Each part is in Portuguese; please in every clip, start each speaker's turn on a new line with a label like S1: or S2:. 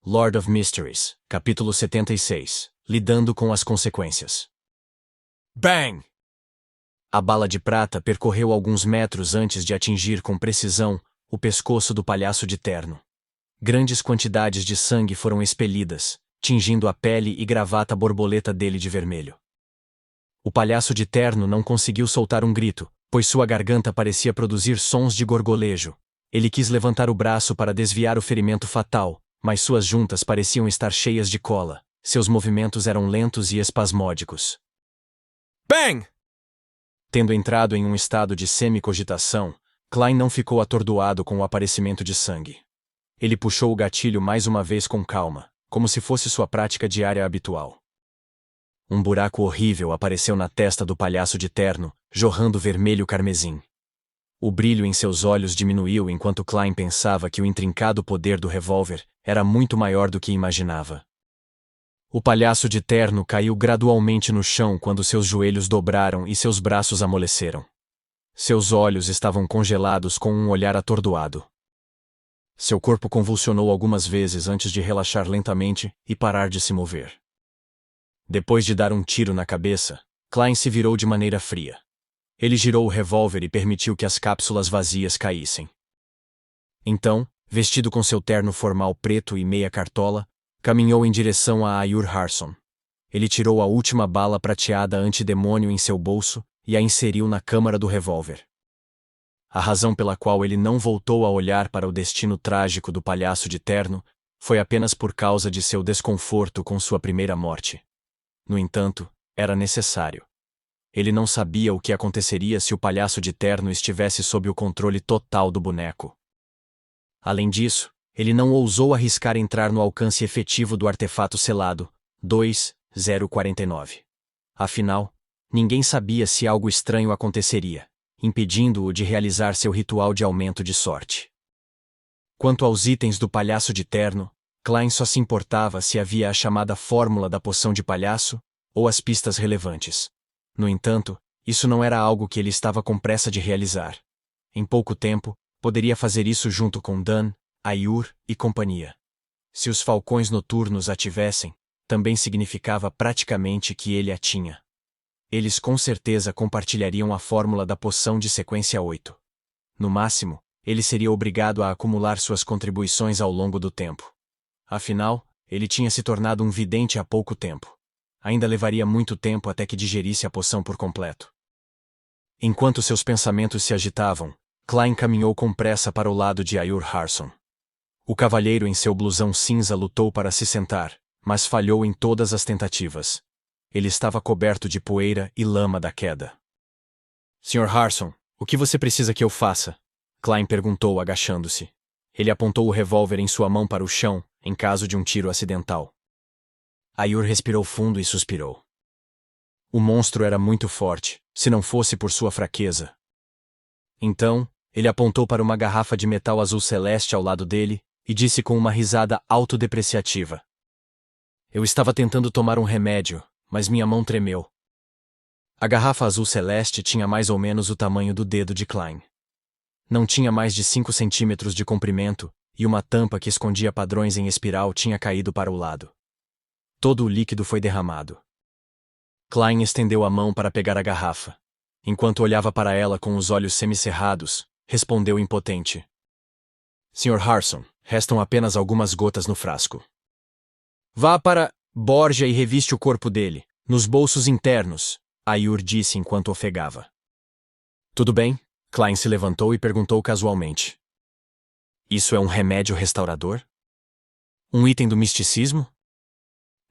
S1: Lord of Mysteries, capítulo 76, Lidando com as consequências. Bang! A bala de prata percorreu alguns metros antes de atingir com precisão o pescoço do palhaço de terno. Grandes quantidades de sangue foram expelidas, tingindo a pele e gravata borboleta dele de vermelho. O palhaço de terno não conseguiu soltar um grito, pois sua garganta parecia produzir sons de gorgolejo. Ele quis levantar o braço para desviar o ferimento fatal, mas suas juntas pareciam estar cheias de cola. Seus movimentos eram lentos e espasmódicos. Bang! Tendo entrado em um estado de semi-cogitação, Klein não ficou atordoado com o aparecimento de sangue. Ele puxou o gatilho mais uma vez com calma, como se fosse sua prática diária habitual. Um buraco horrível apareceu na testa do palhaço de terno, jorrando vermelho carmesim. O brilho em seus olhos diminuiu enquanto Klein pensava que o intrincado poder do revólver era muito maior do que imaginava. O palhaço de terno caiu gradualmente no chão quando seus joelhos dobraram e seus braços amoleceram. Seus olhos estavam congelados com um olhar atordoado. Seu corpo convulsionou algumas vezes antes de relaxar lentamente e parar de se mover. Depois de dar um tiro na cabeça, Klein se virou de maneira fria. Ele girou o revólver e permitiu que as cápsulas vazias caíssem. Então, vestido com seu terno formal preto e meia cartola, caminhou em direção a Ayur Harson. Ele tirou a última bala prateada antidemônio em seu bolso e a inseriu na câmara do revólver. A razão pela qual ele não voltou a olhar para o destino trágico do palhaço de terno foi apenas por causa de seu desconforto com sua primeira morte. No entanto, era necessário. Ele não sabia o que aconteceria se o palhaço de terno estivesse sob o controle total do boneco. Além disso, ele não ousou arriscar entrar no alcance efetivo do artefato selado, 2049. Afinal, ninguém sabia se algo estranho aconteceria, impedindo-o de realizar seu ritual de aumento de sorte. Quanto aos itens do palhaço de terno, Klein só se importava se havia a chamada fórmula da poção de palhaço ou as pistas relevantes. No entanto, isso não era algo que ele estava com pressa de realizar. Em pouco tempo, poderia fazer isso junto com Dan, Ayur e companhia. Se os falcões noturnos a tivessem, também significava praticamente que ele a tinha. Eles com certeza compartilhariam a fórmula da poção de sequência 8. No máximo, ele seria obrigado a acumular suas contribuições ao longo do tempo. Afinal, ele tinha se tornado um vidente há pouco tempo. Ainda levaria muito tempo até que digerisse a poção por completo. Enquanto seus pensamentos se agitavam, Klein caminhou com pressa para o lado de Ayur Harson. O cavalheiro em seu blusão cinza lutou para se sentar, mas falhou em todas as tentativas. Ele estava coberto de poeira e lama da queda. Sr. Harson, o que você precisa que eu faça? Klein perguntou agachando-se. Ele apontou o revólver em sua mão para o chão, em caso de um tiro acidental. Ayur respirou fundo e suspirou. O monstro era muito forte, se não fosse por sua fraqueza. Então, ele apontou para uma garrafa de metal azul celeste ao lado dele e disse com uma risada autodepreciativa. Eu estava tentando tomar um remédio, mas minha mão tremeu. A garrafa azul celeste tinha mais ou menos o tamanho do dedo de Klein. Não tinha mais de 5 centímetros de comprimento e uma tampa que escondia padrões em espiral tinha caído para o lado. Todo o líquido foi derramado. Klein estendeu a mão para pegar a garrafa. Enquanto olhava para ela com os olhos semicerrados, respondeu impotente. Sr. Harson, restam apenas algumas gotas no frasco. Vá para Borgia e reviste o corpo dele, nos bolsos internos, Ayur disse enquanto ofegava. Tudo bem? Klein se levantou e perguntou casualmente. Isso é um remédio restaurador? Um item do misticismo?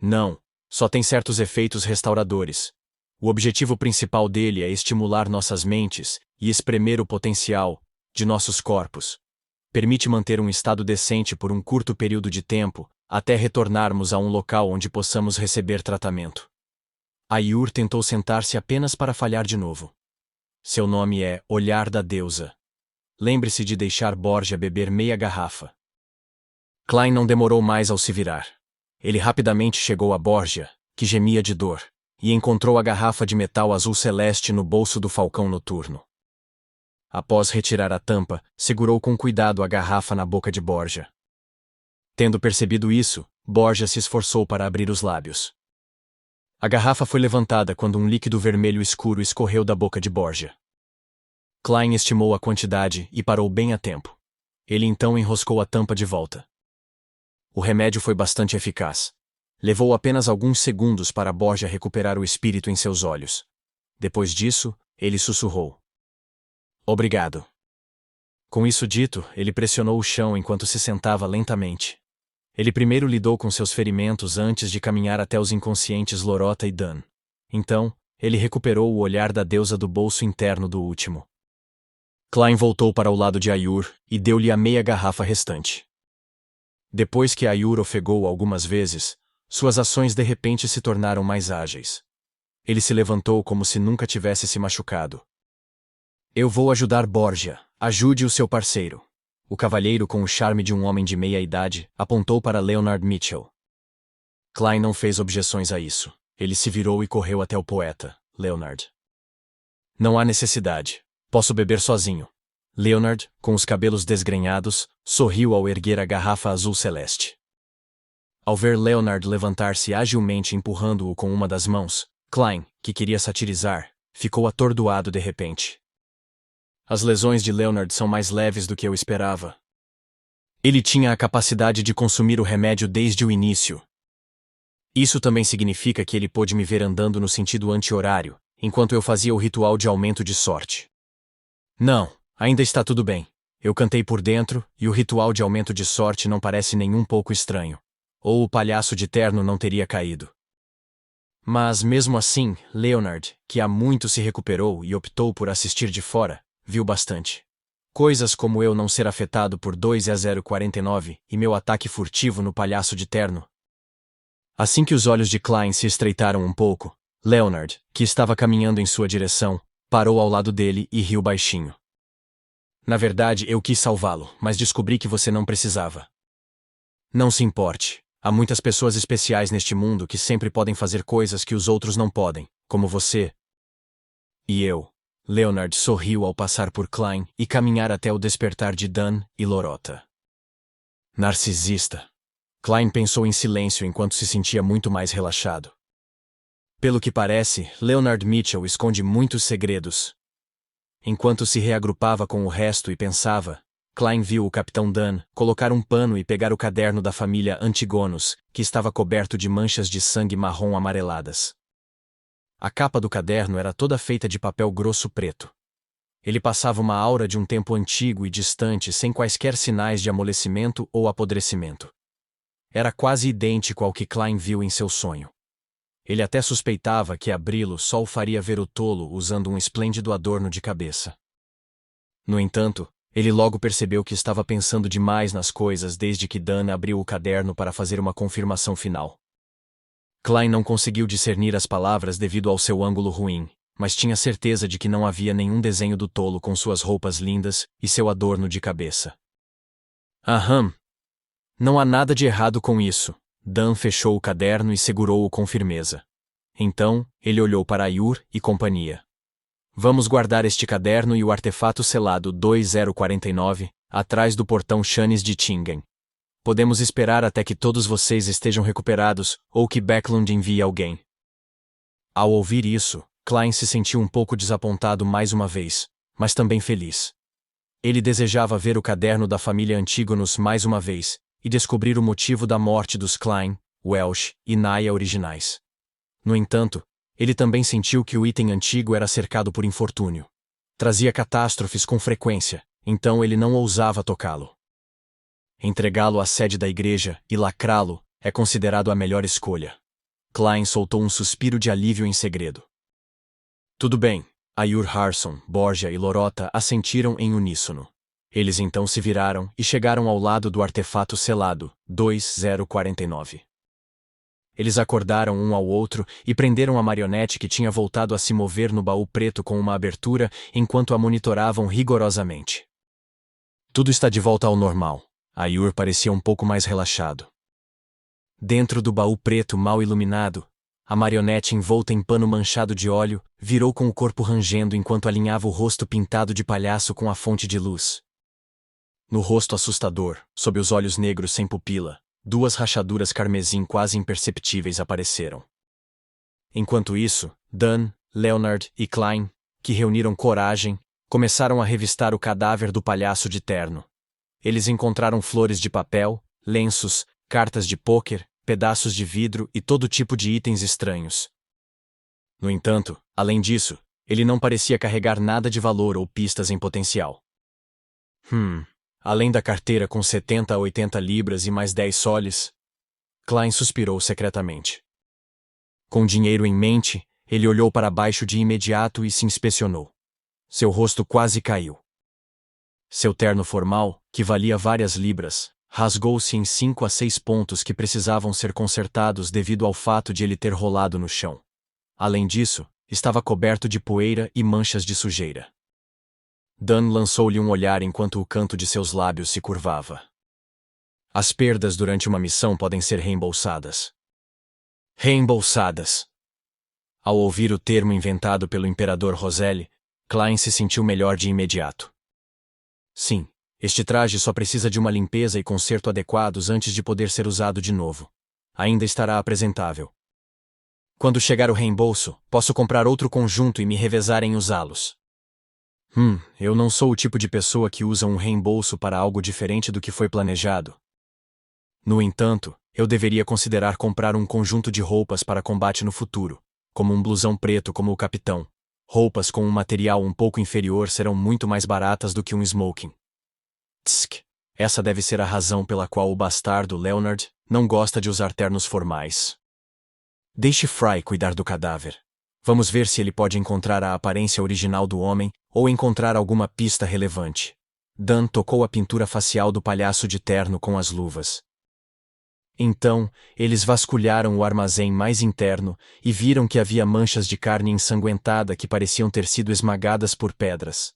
S1: Não, só tem certos efeitos restauradores. O objetivo principal dele é estimular nossas mentes e espremer o potencial de nossos corpos. Permite manter um estado decente por um curto período de tempo, até retornarmos a um local onde possamos receber tratamento. Ayur tentou sentar-se apenas para falhar de novo. Seu nome é Olhar da Deusa. Lembre-se de deixar Borgia beber meia garrafa. Klein não demorou mais ao se virar. Ele rapidamente chegou a Borgia, que gemia de dor, e encontrou a garrafa de metal azul celeste no bolso do falcão noturno. Após retirar a tampa, segurou com cuidado a garrafa na boca de Borgia. Tendo percebido isso, Borgia se esforçou para abrir os lábios. A garrafa foi levantada quando um líquido vermelho escuro escorreu da boca de Borgia. Klein estimou a quantidade e parou bem a tempo. Ele então enroscou a tampa de volta. O remédio foi bastante eficaz. Levou apenas alguns segundos para Borgia recuperar o espírito em seus olhos. Depois disso, ele sussurrou: "Obrigado." Com isso dito, ele pressionou o chão enquanto se sentava lentamente. Ele primeiro lidou com seus ferimentos antes de caminhar até os inconscientes Lorota e Dan. Então, ele recuperou o olhar da deusa do bolso interno do último. Klein voltou para o lado de Ayur e deu-lhe a meia garrafa restante. Depois que Ayur ofegou algumas vezes, suas ações de repente se tornaram mais ágeis. Ele se levantou como se nunca tivesse se machucado. "Eu vou ajudar Borgia. Ajude o seu parceiro." O cavalheiro, com o charme de um homem de meia-idade, apontou para Leonard Mitchell. Klein não fez objeções a isso. Ele se virou e correu até o poeta, Leonard. "Não há necessidade. Posso beber sozinho." Leonard, com os cabelos desgrenhados, sorriu ao erguer a garrafa azul celeste. Ao ver Leonard levantar-se agilmente empurrando-o com uma das mãos, Klein, que queria satirizar, ficou atordoado de repente. "As lesões de Leonard são mais leves do que eu esperava." Ele tinha a capacidade de consumir o remédio desde o início. Isso também significa que ele pôde me ver andando no sentido anti-horário, enquanto eu fazia o ritual de aumento de sorte. "Não, ainda está tudo bem. Eu cantei por dentro, e o ritual de aumento de sorte não parece nem um pouco estranho. Ou o palhaço de terno não teria caído." Mas mesmo assim, Leonard, que há muito se recuperou e optou por assistir de fora, viu bastante. Coisas como eu não ser afetado por 2E049 e meu ataque furtivo no palhaço de terno. Assim que os olhos de Klein se estreitaram um pouco, Leonard, que estava caminhando em sua direção, parou ao lado dele e riu baixinho. "Na verdade, eu quis salvá-lo, mas descobri que você não precisava." "Não se importe. Há muitas pessoas especiais neste mundo que sempre podem fazer coisas que os outros não podem, como você." "E eu." Leonard sorriu ao passar por Klein e caminhar até o despertar de Dan e Lorota. Narcisista. Klein pensou em silêncio enquanto se sentia muito mais relaxado. Pelo que parece, Leonard Mitchell esconde muitos segredos. Enquanto se reagrupava com o resto e pensava, Klein viu o Capitão Dan colocar um pano e pegar o caderno da família Antigonos, que estava coberto de manchas de sangue marrom amareladas. A capa do caderno era toda feita de papel grosso preto. Ele passava uma aura de um tempo antigo e distante sem quaisquer sinais de amolecimento ou apodrecimento. Era quase idêntico ao que Klein viu em seu sonho. Ele até suspeitava que abri-lo só o faria ver o tolo usando um esplêndido adorno de cabeça. No entanto, ele logo percebeu que estava pensando demais nas coisas desde que Dan abriu o caderno para fazer uma confirmação final. Klein não conseguiu discernir as palavras devido ao seu ângulo ruim, mas tinha certeza de que não havia nenhum desenho do tolo com suas roupas lindas e seu adorno de cabeça. "Aham. Não há nada de errado com isso." Dan fechou o caderno e segurou-o com firmeza. Então, ele olhou para Ayur e companhia. "Vamos guardar este caderno e o artefato selado 2049 atrás do portão Chanes de Tingen. Podemos esperar até que todos vocês estejam recuperados ou que Backlund envie alguém." Ao ouvir isso, Klein se sentiu um pouco desapontado mais uma vez, mas também feliz. Ele desejava ver o caderno da família Antígonos mais uma vez e descobrir o motivo da morte dos Klein, Welsh e Naya originais. No entanto, ele também sentiu que o item antigo era cercado por infortúnio. Trazia catástrofes com frequência, então ele não ousava tocá-lo. Entregá-lo à sede da igreja e lacrá-lo é considerado a melhor escolha. Klein soltou um suspiro de alívio em segredo. "Tudo bem." Ayur Harson, Borgia e Lorota assentiram em uníssono. Eles então se viraram e chegaram ao lado do artefato selado, 2049. Eles acordaram um ao outro e prenderam a marionete que tinha voltado a se mover no baú preto com uma abertura enquanto a monitoravam rigorosamente. "Tudo está de volta ao normal." Ayur parecia um pouco mais relaxado. Dentro do baú preto mal iluminado, a marionete envolta em pano manchado de óleo virou com o corpo rangendo enquanto alinhava o rosto pintado de palhaço com a fonte de luz. No rosto assustador, sob os olhos negros sem pupila, Duas rachaduras carmesim quase imperceptíveis apareceram. Enquanto isso, Dan, Leonard e Klein, que reuniram coragem, começaram a revistar o cadáver do palhaço de terno. Eles encontraram flores de papel, lenços, cartas de pôquer, pedaços de vidro e todo tipo de itens estranhos. No entanto, além disso, ele não parecia carregar nada de valor ou pistas em potencial. Além da carteira com 70 a 80 libras e mais 10 soles, Klein suspirou secretamente. Com dinheiro em mente, ele olhou para baixo de imediato e se inspecionou. Seu rosto quase caiu. Seu terno formal, que valia várias libras, rasgou-se em 5 a 6 pontos que precisavam ser consertados devido ao fato de ele ter rolado no chão. Além disso, estava coberto de poeira e manchas de sujeira. Dan lançou-lhe um olhar enquanto o canto de seus lábios se curvava. As perdas durante uma missão podem ser reembolsadas. Reembolsadas! Ao ouvir o termo inventado pelo imperador Roselle, Klein se sentiu melhor de imediato. Sim, este traje só precisa de uma limpeza e conserto adequados antes de poder ser usado de novo. Ainda estará apresentável. Quando chegar o reembolso, posso comprar outro conjunto e me revezar em usá-los. Eu não sou o tipo de pessoa que usa um reembolso para algo diferente do que foi planejado. No entanto, eu deveria considerar comprar um conjunto de roupas para combate no futuro, como um blusão preto como o capitão. Roupas com um material um pouco inferior serão muito mais baratas do que um smoking. Tsk! Essa deve ser a razão pela qual o bastardo Leonard não gosta de usar ternos formais. Deixe Fry cuidar do cadáver. Vamos ver se ele pode encontrar a aparência original do homem ou encontrar alguma pista relevante. Dan tocou a pintura facial do palhaço de terno com as luvas. Então, eles vasculharam o armazém mais interno e viram que havia manchas de carne ensanguentada que pareciam ter sido esmagadas por pedras.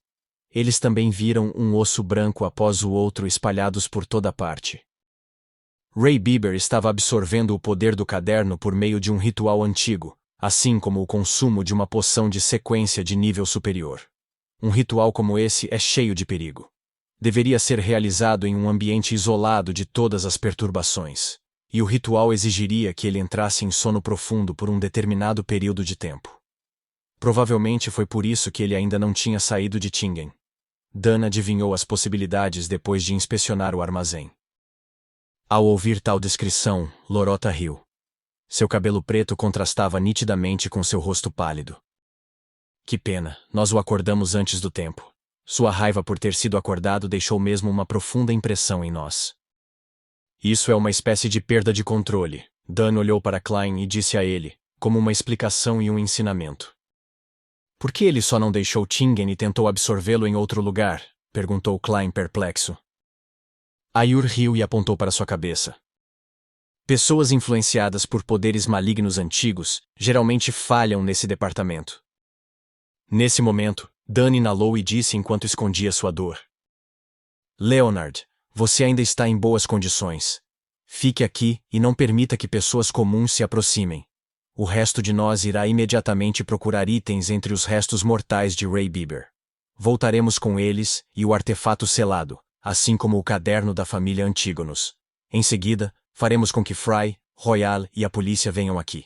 S1: Eles também viram um osso branco após o outro espalhados por toda parte. Ray Bieber estava absorvendo o poder do caderno por meio de um ritual antigo, assim como o consumo de uma poção de sequência de nível superior. Um ritual como esse é cheio de perigo. Deveria ser realizado em um ambiente isolado de todas as perturbações, e o ritual exigiria que ele entrasse em sono profundo por um determinado período de tempo. Provavelmente foi por isso que ele ainda não tinha saído de Tingen. Dan adivinhou as possibilidades depois de inspecionar o armazém. Ao ouvir tal descrição, Lorota riu. Seu cabelo preto contrastava nitidamente com seu rosto pálido. Que pena, nós o acordamos antes do tempo. Sua raiva por ter sido acordado deixou mesmo uma profunda impressão em nós. Isso é uma espécie de perda de controle. Dan olhou para Klein e disse a ele, como uma explicação e um ensinamento. Por que ele só não deixou Tingen e tentou absorvê-lo em outro lugar? Perguntou Klein perplexo. Ayur riu e apontou para sua cabeça. Pessoas influenciadas por poderes malignos antigos geralmente falham nesse departamento. Nesse momento, Dan inalou e disse enquanto escondia sua dor. Leonard, você ainda está em boas condições. Fique aqui e não permita que pessoas comuns se aproximem. O resto de nós irá imediatamente procurar itens entre os restos mortais de Ray Bieber. Voltaremos com eles e o artefato selado, assim como o caderno da família Antígonos. Em seguida, faremos com que Fry, Royal e a polícia venham aqui.